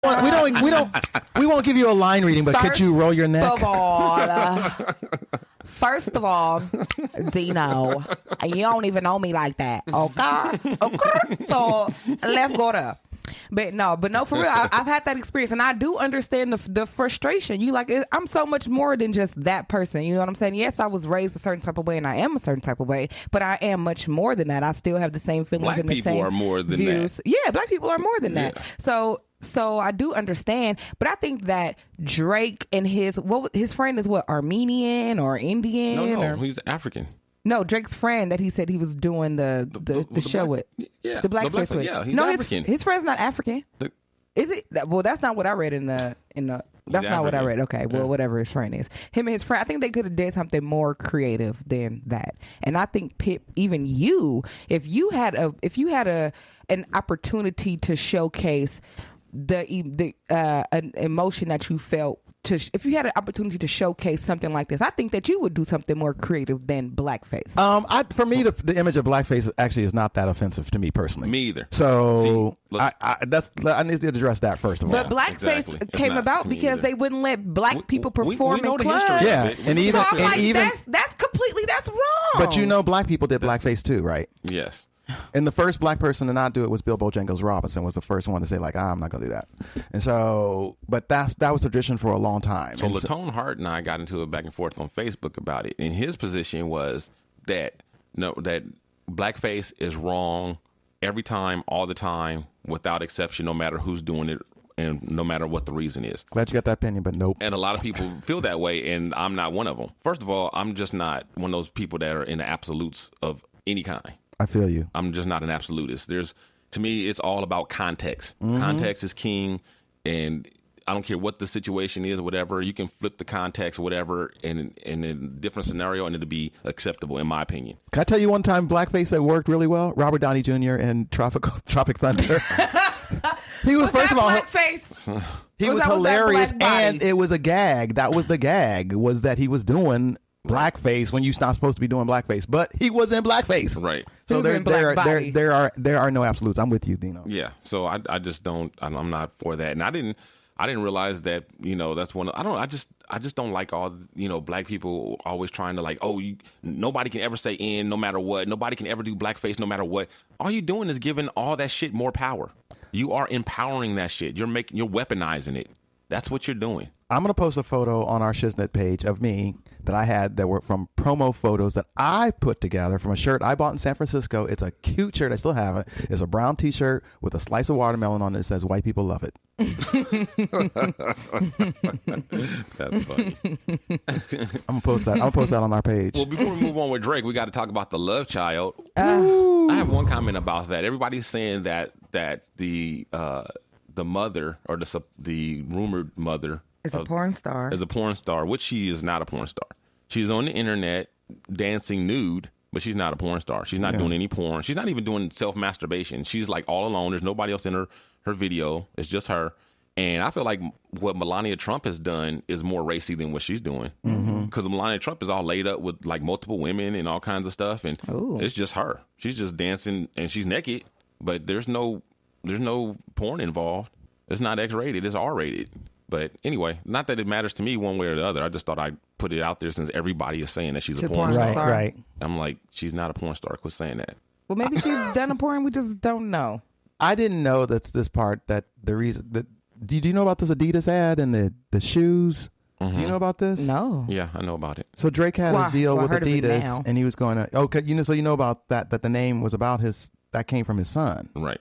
We won't give you a line reading, but could you roll your neck? First of all, Dino, you don't even know me like that. Okay. So let's go there. But no, for real, I've had that experience, and I do understand the frustration. I'm so much more than just that person. You know what I'm saying? Yes, I was raised a certain type of way, and I am a certain type of way, but I am much more than that. I still have the same feelings and the same views. Black people are more than that. Yeah, black people are more than that. So I do understand, but I think that Drake and his friend is Armenian or Indian? No, he's African. No, Drake's friend that he said he was doing the show with. Yeah. The blackface with. Yeah, he's African. His friend's not African. Is it? Well, that's not what I read in the that's not what I read. Okay, well, whatever his friend is. Him and his friend, I think they could have did something more creative than that. And I think Pip, even you, if you had an opportunity to showcase an emotion that you felt, if you had an opportunity to showcase something like this, I think that you would do something more creative than blackface. For me, the image of blackface actually is not that offensive to me personally. Me either. So I need to address that first of all. But blackface came about because they wouldn't let black people perform in clubs. Yeah, and even that's wrong. But black people did blackface too, right? Yes. And the first black person to not do it was Bill Bojangles Robinson. Was the first one to say I'm not gonna do that. And so, but that was tradition for a long time. So Latone Hart and I got into it back and forth on Facebook about it, and his position was that blackface is wrong every time, all the time, without exception, no matter who's doing it and no matter what the reason is. Glad you got that opinion, but nope. And a lot of people feel that way, and I'm not one of them. First of all, I'm just not one of those people that are in the absolutes of any kind. I feel you. I'm just not an absolutist. To me, it's all about context. Mm-hmm. Context is king, and I don't care what the situation is or whatever. You can flip the context or whatever in a different scenario, and it'll be acceptable, in my opinion. Can I tell you one time blackface that worked really well? Robert Downey Jr. in Tropic Thunder. He was first of all blackface. He was hilarious, and it was a gag. That was the gag, was that he was doing blackface when you're not supposed to be doing blackface, but he was in blackface. Right. So there are no absolutes. I'm with you, Dino. Yeah. So I just don't. I'm not for that, and I didn't realize that. That's one. I just don't like all. Black people always trying to nobody can ever say N no matter what. Nobody can ever do blackface no matter what. All you're doing is giving all that shit more power. You are empowering that shit. You're weaponizing it. That's what you're doing. I'm going to post a photo on our Shiznit page of me that I had that were from promo photos that I put together from a shirt I bought in San Francisco. It's a cute shirt. I still have it. It's a brown T-shirt with a slice of watermelon on it that says, "White people love it." That's funny. I'm going to post that on our page. Well, before we move on with Drake, we got to talk about the Love Child. I have one comment about that. Everybody's saying that the mother, or the rumored mother, is a porn star. Is a porn star, which she is not a porn star. She's on the internet dancing nude, but she's not a porn star. She's not doing any porn. She's not even doing self-masturbation. She's all alone. There's nobody else in her video. It's just her. And I feel like what Melania Trump has done is more racy than what she's doing. Because Melania Trump is all laid up with multiple women and all kinds of stuff. And it's just her. She's just dancing and she's naked, but there's no porn involved. It's not X-rated. It's R-rated. But anyway, not that it matters to me one way or the other. I just thought I'd put it out there since everybody is saying that she's a porn star. Right. I'm like, she's not a porn star. Quit saying that. Well, maybe she's done a porn. We just don't know. I didn't know that's this part, that the reason that. Do you know about this Adidas ad and the shoes? Mm-hmm. Do you know about this? No. Yeah, I know about it. So Drake had a deal with Adidas, and he was going to. Okay, so you know about that the name was about that came from his son. Right.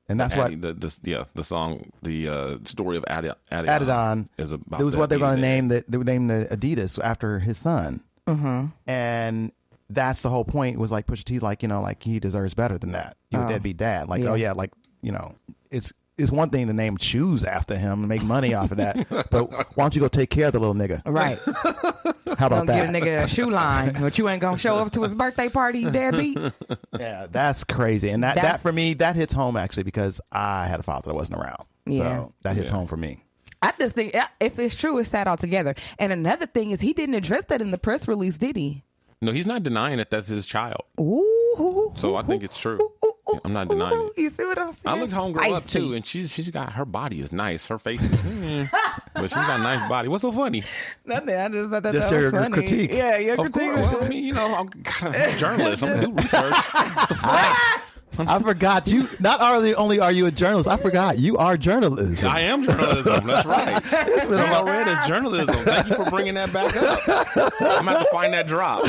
And that's why the song, the story of Adidon is about. It was what they're going to name the Adidas after his son. Mm-hmm. And that's the whole point. Was like Pusha T's like he deserves better than that. You're a deadbeat dad. It's one thing to name shoes after him and make money off of that, but why don't you go take care of the little nigga? Right. How about that? Get a nigga a shoe line, but you ain't gonna show up to his birthday party, you deadbeat. Yeah, that's crazy, and that for me that hits home actually because I had a father that wasn't around. Yeah, so that hits home for me. I just think if it's true, it's sad altogether. And another thing is he didn't address that in the press release, did he? No, he's not denying that that's his child. Ooh. So I think it's true. I'm not denying it. You see what I'm saying? I looked homegirl up too, and she's got her body is nice. Her face is, but she's got a nice body. What's so funny? Nothing. I just thought that Just was your funny. critique. Yeah, your Of critique. course. Well, I mean, I'm a journalist. I'm gonna do research. What the fuck? I forgot you. Not only are you a journalist, I forgot you are journalism. I am journalism. That's right. What I read is journalism. Thank you for bringing that back up. I'm going to have to find that drop.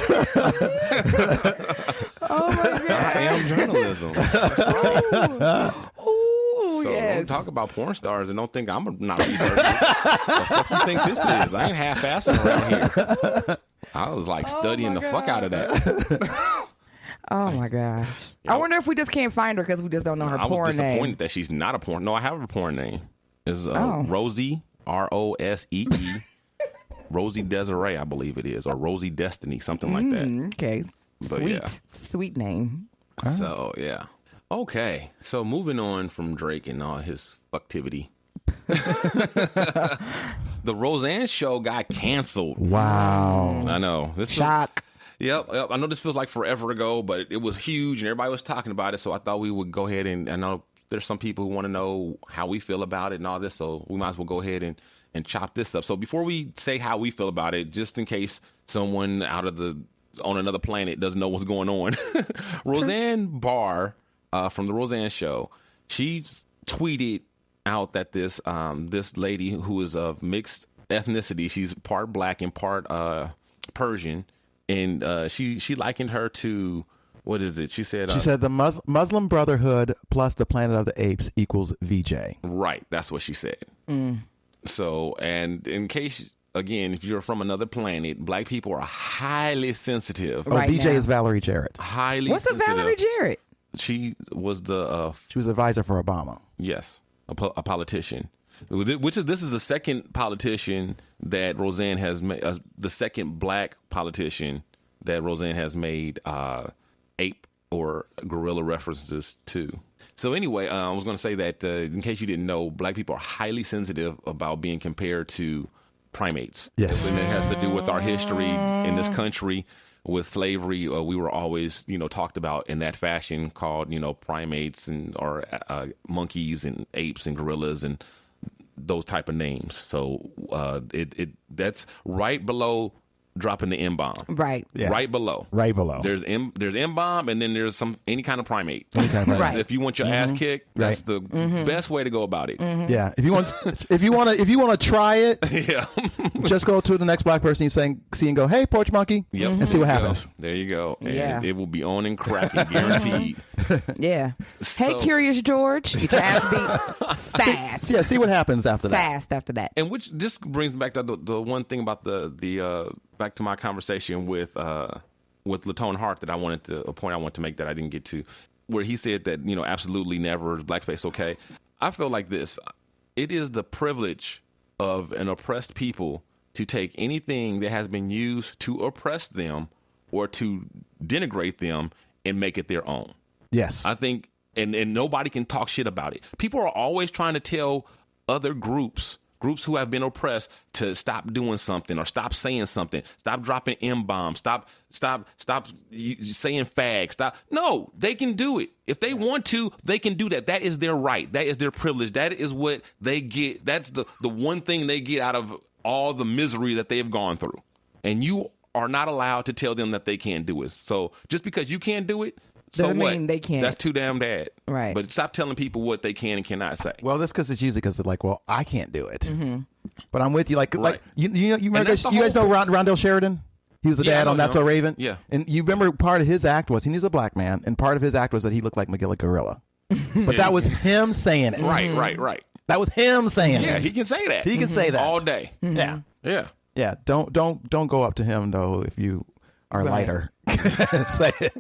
Oh my God. I am journalism. Ooh, So yes. don't talk about porn stars and don't think I'm not a researcher. What the fuck you think this is? I ain't half-assing around here. I was like studying the fuck out of that. Oh my gosh. Yeah. I wonder if we just can't find her because we just don't know her I was porn disappointed name. that she's not a porn. No, I have a porn name. It's Oh. Rosie, Rosee. Rosie Desiree, I believe it is, or Rosie Destiny, something like that. Okay. But Sweet. yeah. Sweet name. So yeah. Okay. So moving on from Drake and all his fucktivity. The Roseanne show got canceled. Wow. I know. This was- Shock. Yep. I know this feels like forever ago, but it was huge and everybody was talking about it. So I thought we would go ahead and I know there's some people who want to know how we feel about it and all this. So we might as well go ahead and chop this up. So before we say how we feel about it, just in case someone on another planet doesn't know what's going on, Roseanne Barr from the Roseanne Show, she tweeted out that this lady who is of mixed ethnicity, she's part black and part Persian, and she likened her to, what is it? She said the Muslim Brotherhood plus the Planet of the Apes equals VJ. right. That's what she said. So, and in case, again, if you're from another planet, black people are highly sensitive. Oh, Right VJ now. is Valerie Jarrett. Highly What's the sensitive. Valerie Jarrett? She was the She was advisor for Obama. yes, a politician. This is the second politician that Roseanne has made, the second black politician that Roseanne has made ape or gorilla references to. So anyway, I was going to say that in case you didn't know, black people are highly sensitive about being compared to primates. Yes. And it has to do with our history in this country. With slavery, we were always, talked about in that fashion, called, primates or monkeys and apes and gorillas and those type of names. So that's right below dropping the M-bomb. Right. Yeah. Right below. Right below. There's M-bomb, and then there's any kind of primate. Any kind of primate. Right. If you want your ass kicked, that's the best way to go about it. Yeah. If you want to try it, Yeah. just go to the next black person you see and go, "Hey, porch monkey," Yep. and see what There you happens. go. There you go. And Yeah. it will be on and cracking, guaranteed. Yeah. Hey, So- Curious George. Get your ass beat fast. Yeah. See what happens after that. Fast after that. And which this brings back to the one thing about the back to my conversation with Latone Hart that I wanted to make that I didn't get to, where he said that absolutely never is blackface okay. I feel like this: it is the privilege of an oppressed people to take anything that has been used to oppress them or to denigrate them and make it their own. Yes. I think, and nobody can talk shit about it. People are always trying to tell other groups who have been oppressed to stop doing something or stop saying something, stop dropping M-bombs, stop saying fag, stop. No, they can do it. If they want to, they can do that. That is their right. That is their privilege. That is what they get. That's the one thing they get out of all the misery that they've gone through. And you are not allowed to tell them that they can't do it. So just because you can't do it, so Doesn't what? mean they can't. That's too damn bad. Right. But stop telling people what they can and cannot say. Well, that's because it's usually because they're like, well, I can't do it. But I'm with you. Like Right. you remember that's the you guys know whole Rondell Sheridan? He was the Yeah, I dad know on That's him. So Raven. Yeah. And you remember part of his act was he's a black man, and part of his act was that he looked like Magilla Gorilla. But that was him saying it. Right. That was him saying Yeah, it. he can say that. He can say that all day. Yeah. Yeah. Yeah. Don't go up to him though if you are Right. lighter. Say it.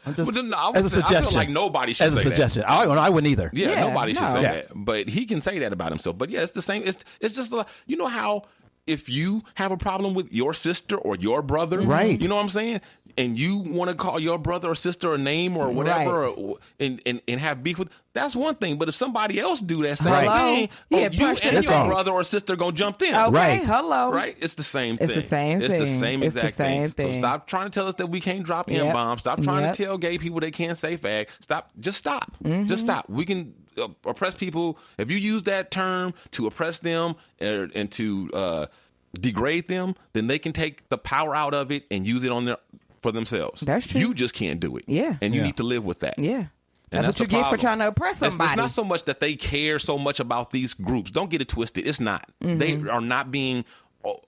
I'm just But then I as a I feel suggestion. like nobody should as a say suggestion. I wouldn't either. that. Yeah, Yeah, nobody should no. say Yeah. that. But he can say that about himself. But yeah, it's the same. It's just like, you know how if you have a problem with your sister or your brother, right? You know what I'm saying? And you want to call your brother or sister a name or whatever, and have beef with, that's one thing. But if somebody else do that same thing, you and your brother or sister gonna jump in. Okay, right? Hello. Right? It's the same thing. It's the same thing. It's the same exact thing. So stop trying to tell us that we can't drop N-bombs. Stop trying to tell gay people they can't say fag. Just stop. Just stop. We can oppress people. If you use that term to oppress them and to degrade them, then they can take the power out of it and use it for themselves. That's true. You just can't do it. Yeah. And you need to live with that. Yeah. And that's what you get for trying to oppress somebody. It's not so much that they care so much about these groups. Don't get it twisted. It's not. They are not being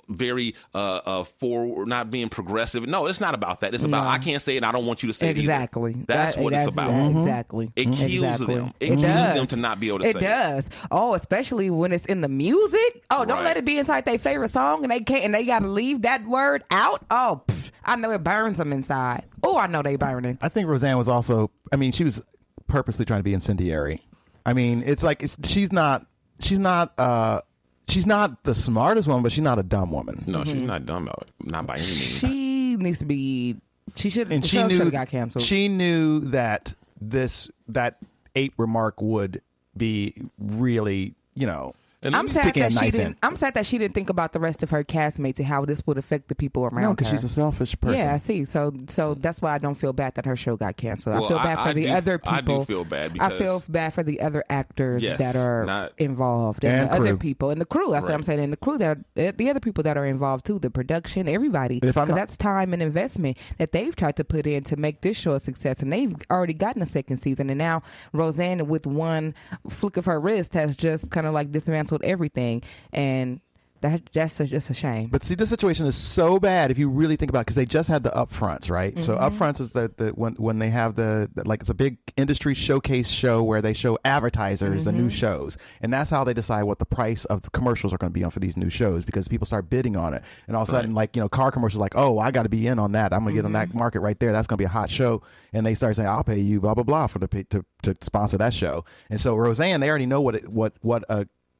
very not being progressive. No, it's not about that. It's about I can't say it and I don't want you to say it exactly either. That's what it's about. Exactly. It kills them. It kills them to not be able to say it. It does. Oh, especially when it's in the music. Oh, don't let it be inside their favorite song and they can't, and they got to leave that word out. Oh, I know it burns them inside. Oh, I know they burning. I think Roseanne was also, I mean, she was purposely trying to be incendiary. I mean, it's like she's not the smartest one, but she's not a dumb woman. No, she's not dumb. Not by any means. She needs to be. She should. And she should have got canceled. She knew that that 8 remark would be really, I'm sad that she didn't think about the rest of her castmates and how this would affect the people around her. No, because she's a selfish person. Yeah, I see. So that's why I don't feel bad that her show got canceled. I feel bad for the other people. I do feel bad because I feel bad for the other actors that are involved and the other people and the crew. That's what I'm saying. And the crew the other people that are involved too, the production, everybody. Because that's time and investment that they've tried to put in to make this show a success, and they've already gotten a second season. And now Roseanne, with one flick of her wrist, has just kind of like dismantled everything, and that's just a shame. But see, this situation is so bad if you really think about it, because they just had the upfronts, right? So upfronts is the when they have the like, it's a big industry showcase show where they show advertisers the new shows, and that's how they decide what the price of the commercials are going to be on for these new shows, because people start bidding on it, and all of a sudden, like, car commercials, like, oh, I got to be in on that, I'm going to get on that market right there, that's going to be a hot show, and they start saying, I'll pay you blah blah blah for to sponsor that show. And so Roseanne, they already know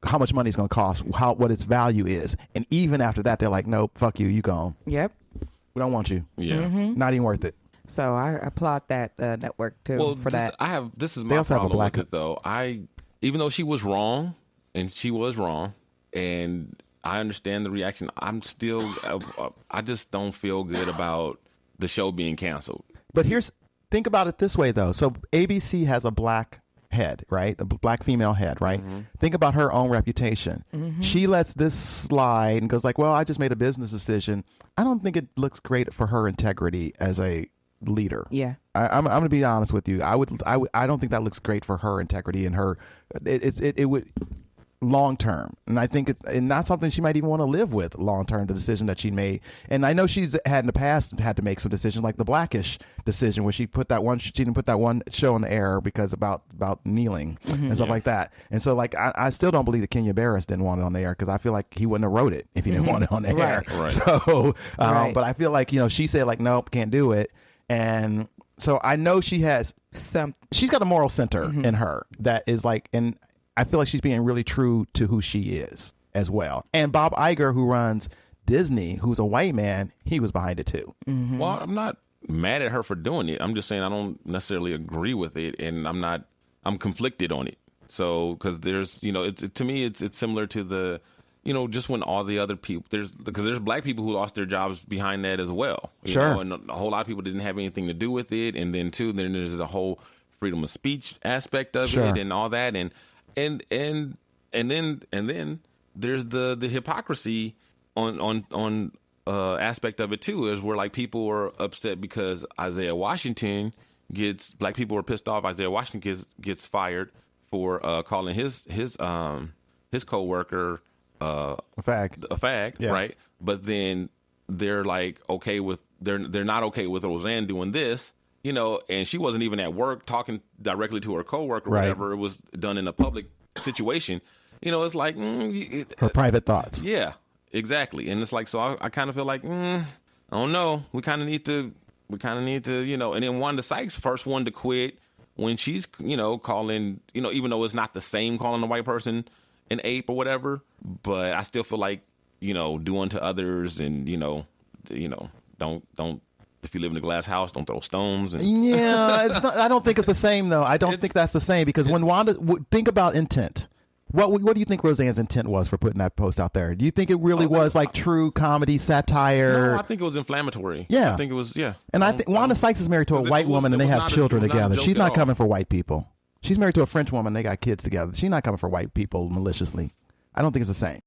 how much money it's going to cost, what its value is. And even after that, they're like, nope, fuck you, you gone. Yep. We don't want you. Yeah. Not even worth it. So I applaud that network too for that. This is my problem with it though. Even though she was wrong, and I understand the reaction, I'm still, I just don't feel good about the show being canceled. But think about it this way though. So ABC has a black head, right? A black female head, right? Think about her own reputation. She lets this slide and goes like, well, I just made a business decision. I don't think it looks great for her integrity as a leader. Yeah. I'm going to be honest with you. I don't think that looks great for her integrity and her, it would long term. And I think it's not something she might even want to live with long term, the decision that she made. And I know she's had in the past had to make some decisions, like the Blackish decision, where she didn't put that one show on the air because about kneeling and stuff like that. And so, like, I still don't believe that Kenya Barris didn't want it on the air, because I feel like he wouldn't have wrote it if he didn't want it on the air. Right. So, but I feel like, she said like, nope, can't do it. And so I know she's got a moral center in her that is like, and I feel like she's being really true to who she is as well. And Bob Iger, who runs Disney, who's a white man, he was behind it too. Well, I'm not mad at her for doing it. I'm just saying I don't necessarily agree with it, and I'm conflicted on it. So, because there's, to me, it's similar to the, just when all the other people, because there's black people who lost their jobs behind that as well. Sure. And a whole lot of people didn't have anything to do with it. And then there's the whole freedom of speech aspect of it and all that. And then there's the hypocrisy on aspect of it too, is where like people are upset because black people are pissed off. Isaiah Washington gets fired for calling his coworker a fag, right? But then they're like they're not okay with Roseanne doing this. And she wasn't even at work talking directly to her coworker or whatever. It was done in a public situation. It's like her private thoughts. Yeah, exactly. And it's like, so I kind of feel like, I don't know. We kind of need to, And then Wanda Sykes, first one to quit when she's, calling, even though it's not the same calling a white person an ape or whatever. But I still feel like do unto others, and don't. If you live in a glass house, don't throw stones. Yeah, it's not, I don't think it's the same though. I don't think that's the same because when Wanda, think about intent. What do you think Roseanne's intent was for putting that post out there? Do you think it really was like true comedy, satire? No, I think it was inflammatory. Yeah. I think it was, yeah. And I think Wanda Sykes is married to a white woman and they have children together. She's not coming for white people. She's married to a French woman. They got kids together. She's not coming for white people maliciously. I don't think it's the same.